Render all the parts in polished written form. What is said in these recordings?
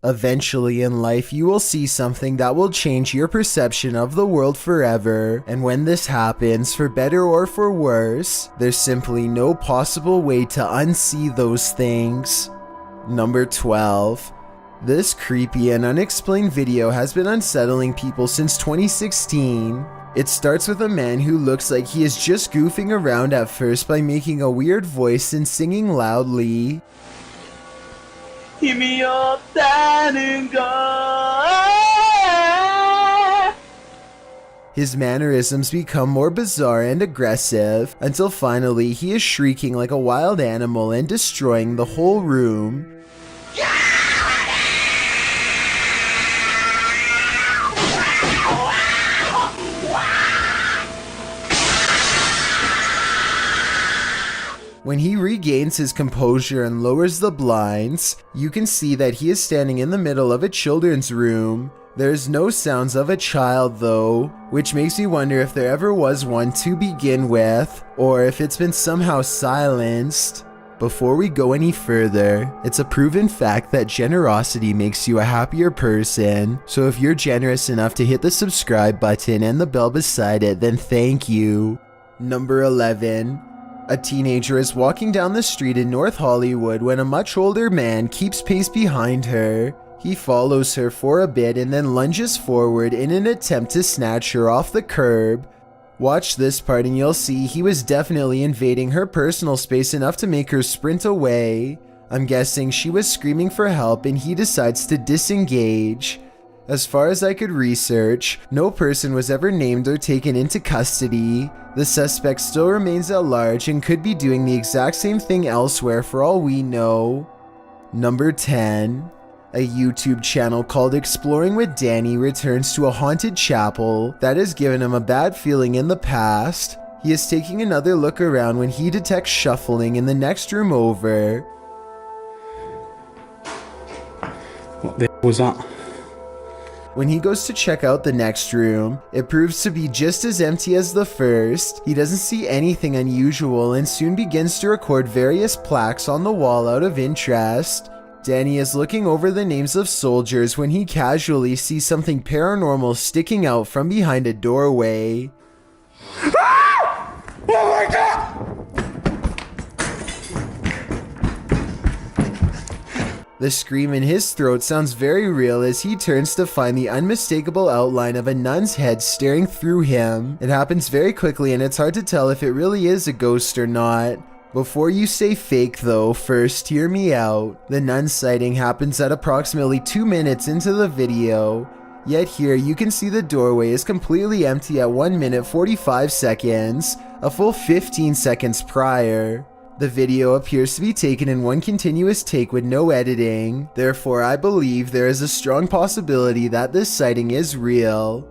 Eventually in life, you will see something that will change your perception of the world forever, and when this happens, for better or for worse, there's simply no possible way to unsee those things. Number 12. This creepy and unexplained video has been unsettling people since 2016. It starts with a man who looks like he is just goofing around at first by making a weird voice and singing loudly. 힘이 없다는 걸. His mannerisms become more bizarre and aggressive until finally he is shrieking like a wild animal and destroying the whole room. When he regains his composure and lowers the blinds, you can see that he is standing in the middle of a children's room. There's no sounds of a child though, which makes me wonder if there ever was one to begin with, or if it's been somehow silenced. Before we go any further, it's a proven fact that generosity makes you a happier person, so if you're generous enough to hit the subscribe button and the bell beside it, then thank you. Number 11. A teenager is walking down the street in North Hollywood when a much older man keeps pace behind her. He follows her for a bit and then lunges forward in an attempt to snatch her off the curb. Watch this part and you'll see he was definitely invading her personal space enough to make her sprint away. I'm guessing she was screaming for help and he decides to disengage. As far as I could research, no person was ever named or taken into custody. The suspect still remains at large and could be doing the exact same thing elsewhere for all we know. Number 10. A YouTube channel called Exploring with Danny returns to a haunted chapel that has given him a bad feeling in the past. He is taking another look around when he detects shuffling in the next room over. What the hell was that? When he goes to check out the next room, it proves to be just as empty as the first. He doesn't see anything unusual and soon begins to record various plaques on the wall out of interest. Danny is looking over the names of soldiers when he casually sees something paranormal sticking out from behind a doorway. Ah! Oh my god! The scream in his throat sounds very real as he turns to find the unmistakable outline of a nun's head staring through him. It happens very quickly and it's hard to tell if it really is a ghost or not. Before you say fake though, first hear me out. The nun sighting happens at approximately 2 minutes into the video. Yet here you can see the doorway is completely empty at 1 minute 45 seconds, a full 15 seconds prior. The video appears to be taken in one continuous take with no editing, therefore I believe there is a strong possibility that this sighting is real.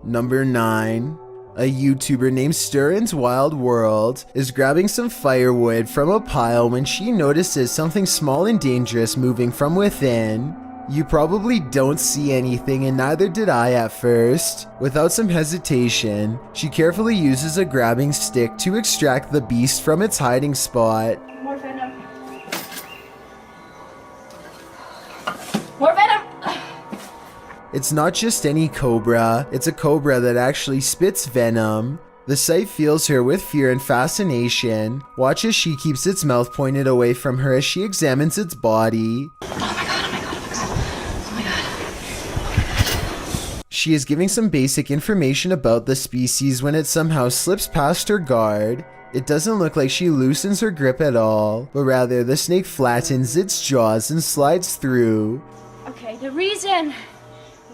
Number 9. A YouTuber named Stirrin's Wild World is grabbing some firewood from a pile when she notices something small and dangerous moving from within. You probably don't see anything and neither did I at first. Without some hesitation, she carefully uses a grabbing stick to extract the beast from its hiding spot. More venom. More venom! It's not just any cobra, it's a cobra that actually spits venom. The sight fills her with fear and fascination. Watch as she keeps its mouth pointed away from her as she examines its body. She is giving some basic information about the species when it somehow slips past her guard. It doesn't look like she loosens her grip at all, but rather the snake flattens its jaws and slides through. Okay, the reason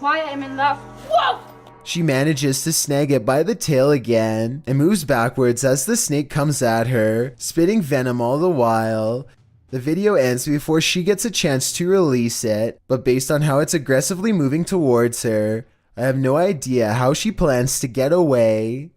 why I'm in love. Whoa! She manages to snag it by the tail again and moves backwards as the snake comes at her, spitting venom all the while. The video ends before she gets a chance to release it, but based on how it's aggressively moving towards her, I have no idea how she plans to get away.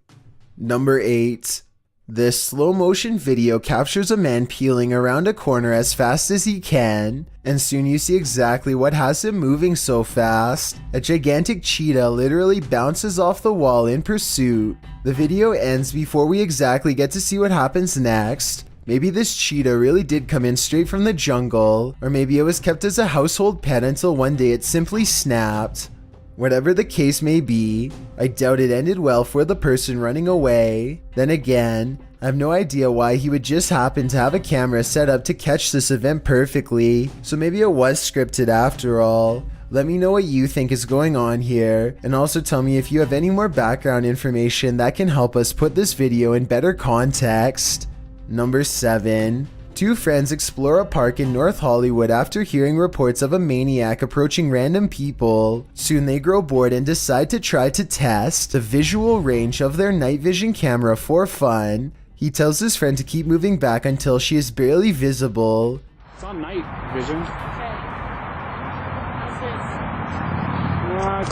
Number 8. This slow motion video captures a man peeling around a corner as fast as he can, and soon you see exactly what has him moving so fast. A gigantic cheetah literally bounces off the wall in pursuit. The video ends before we exactly get to see what happens next. Maybe this cheetah really did come in straight from the jungle, or maybe it was kept as a household pet until one day it simply snapped. Whatever the case may be, I doubt it ended well for the person running away. Then again, I have no idea why he would just happen to have a camera set up to catch this event perfectly, so maybe it was scripted after all. Let me know what you think is going on here, and also tell me if you have any more background information that can help us put this video in better context. Number 7. Two friends explore a park in North Hollywood after hearing reports of a maniac approaching random people. Soon they grow bored and decide to try to test the visual range of their night vision camera for fun. He tells his friend to keep moving back until she is barely visible. It's on night vision.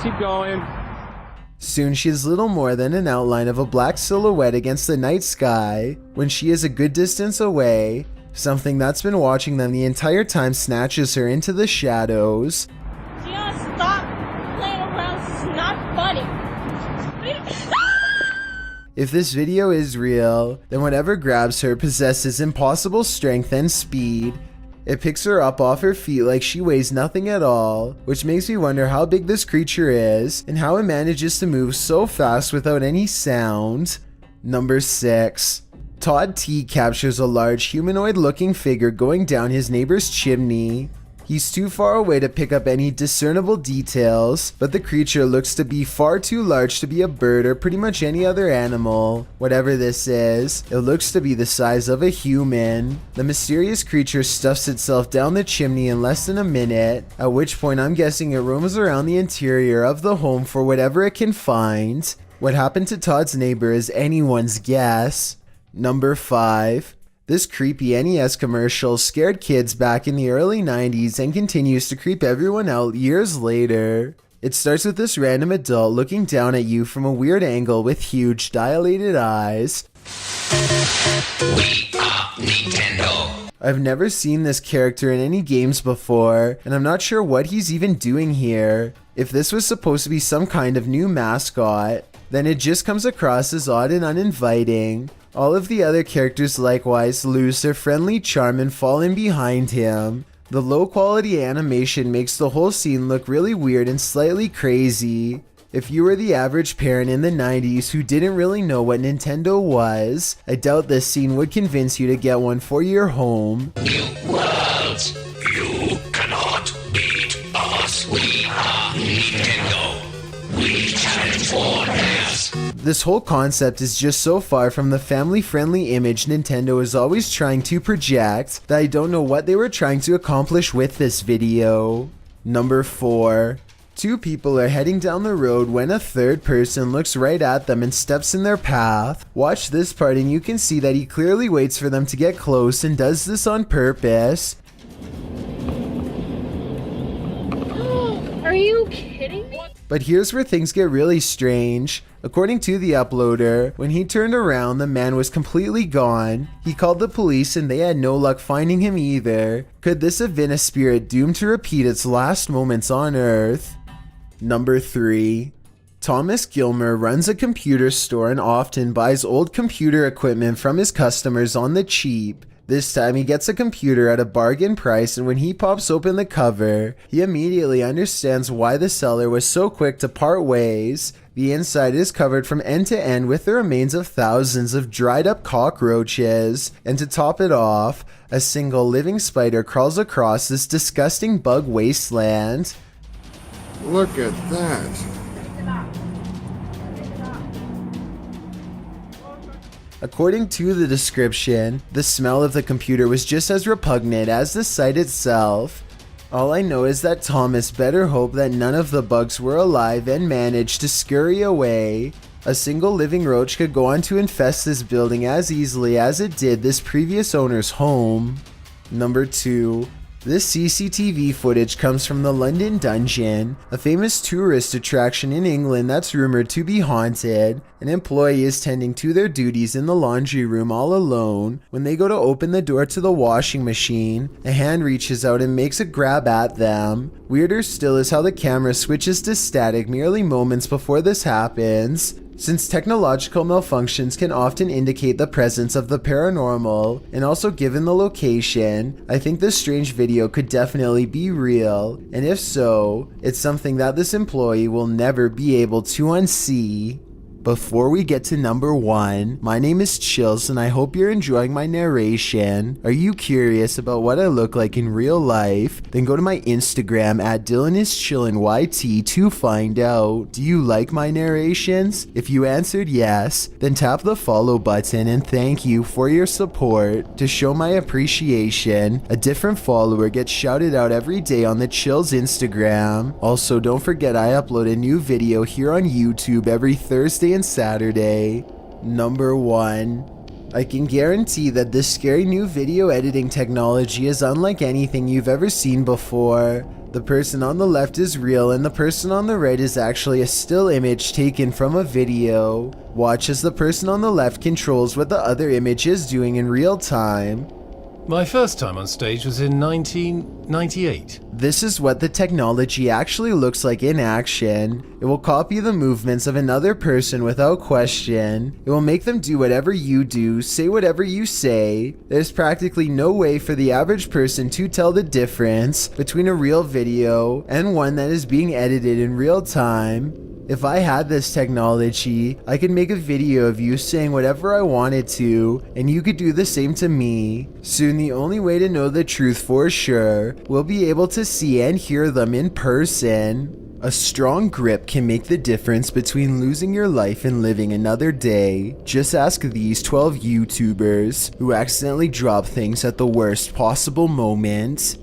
Keep going. Soon she is little more than an outline of a black silhouette against the night sky. When she is a good distance away, something that's been watching them the entire time snatches her into the shadows. Just stop playing around. It's not funny. If this video is real, then whatever grabs her possesses impossible strength and speed. It picks her up off her feet like she weighs nothing at all, which makes me wonder how big this creature is and how it manages to move so fast without any sound. Number 6. Todd T captures a large humanoid-looking figure going down his neighbor's chimney. He's too far away to pick up any discernible details, but the creature looks to be far too large to be a bird or pretty much any other animal. Whatever this is, it looks to be the size of a human. The mysterious creature stuffs itself down the chimney in less than a minute, at which point I'm guessing it roams around the interior of the home for whatever it can find. What happened to Todd's neighbor is anyone's guess. Number 5. This creepy NES commercial scared kids back in the early 90s and continues to creep everyone out years later. It starts with this random adult looking down at you from a weird angle with huge dilated eyes. We are Nintendo. I've never seen this character in any games before, and I'm not sure what he's even doing here. If this was supposed to be some kind of new mascot, then it just comes across as odd and uninviting. All of the other characters likewise lose their friendly charm and fall in behind him. The low quality animation makes the whole scene look really weird and slightly crazy. If you were the average parent in the 90s who didn't really know what Nintendo was, I doubt this scene would convince you to get one for your home. New worlds. You cannot beat us. We are Nintendo. We challenge borders. This whole concept is just so far from the family-friendly image Nintendo is always trying to project that I don't know what they were trying to accomplish with this video. Number 4. Two people are heading down the road when a third person looks right at them and steps in their path. Watch this part and you can see that he clearly waits for them to get close and does this on purpose. Are you kidding me? But here's where things get really strange. According to the uploader, when he turned around, the man was completely gone. He called the police and they had no luck finding him either. Could this have been a spirit doomed to repeat its last moments on Earth? Number 3. Thomas Gilmer runs a computer store and often buys old computer equipment from his customers on the cheap. This time he gets a computer at a bargain price, and when he pops open the cover, he immediately understands why the seller was so quick to part ways. The inside is covered from end to end with the remains of thousands of dried up cockroaches, and to top it off, a single living spider crawls across this disgusting bug wasteland. Look at that. According to the description, the smell of the computer was just as repugnant as the site itself. All I know is that Thomas better hope that none of the bugs were alive and managed to scurry away. A single living roach could go on to infest this building as easily as it did this previous owner's home. Number 2. This CCTV footage comes from the London Dungeon, a famous tourist attraction in England that's rumored to be haunted. An employee is tending to their duties in the laundry room all alone. When they go to open the door to the washing machine, a hand reaches out and makes a grab at them. Weirder still is how the camera switches to static merely moments before this happens. Since technological malfunctions can often indicate the presence of the paranormal, and also given the location, I think this strange video could definitely be real, and if so, it's something that this employee will never be able to unsee. Before we get to number 1, my name is Chills and I hope you're enjoying my narration. Are you curious about what I look like in real life? Then go to my Instagram at DylanIsChillinYT to find out. Do you like my narrations? If you answered yes, then tap the follow button and thank you for your support. To show my appreciation, a different follower gets shouted out every day on the Chills Instagram. Also, don't forget I upload a new video here on YouTube every Thursday and Saturday. Number 1. I can guarantee that this scary new video editing technology is unlike anything you've ever seen before. The person on the left is real and the person on the right is actually a still image taken from a video. Watch as the person on the left controls what the other image is doing in real time. My first time on stage was in 1998. This is what the technology actually looks like in action. It will copy the movements of another person without question. It will make them do whatever you do, say whatever you say. There's practically no way for the average person to tell the difference between a real video and one that is being edited in real time. If I had this technology, I could make a video of you saying whatever I wanted to, and you could do the same to me. Soon the only way to know the truth for sure, we'll be able to see and hear them in person. A strong grip can make the difference between losing your life and living another day. Just ask these 12 YouTubers who accidentally drop things at the worst possible moment.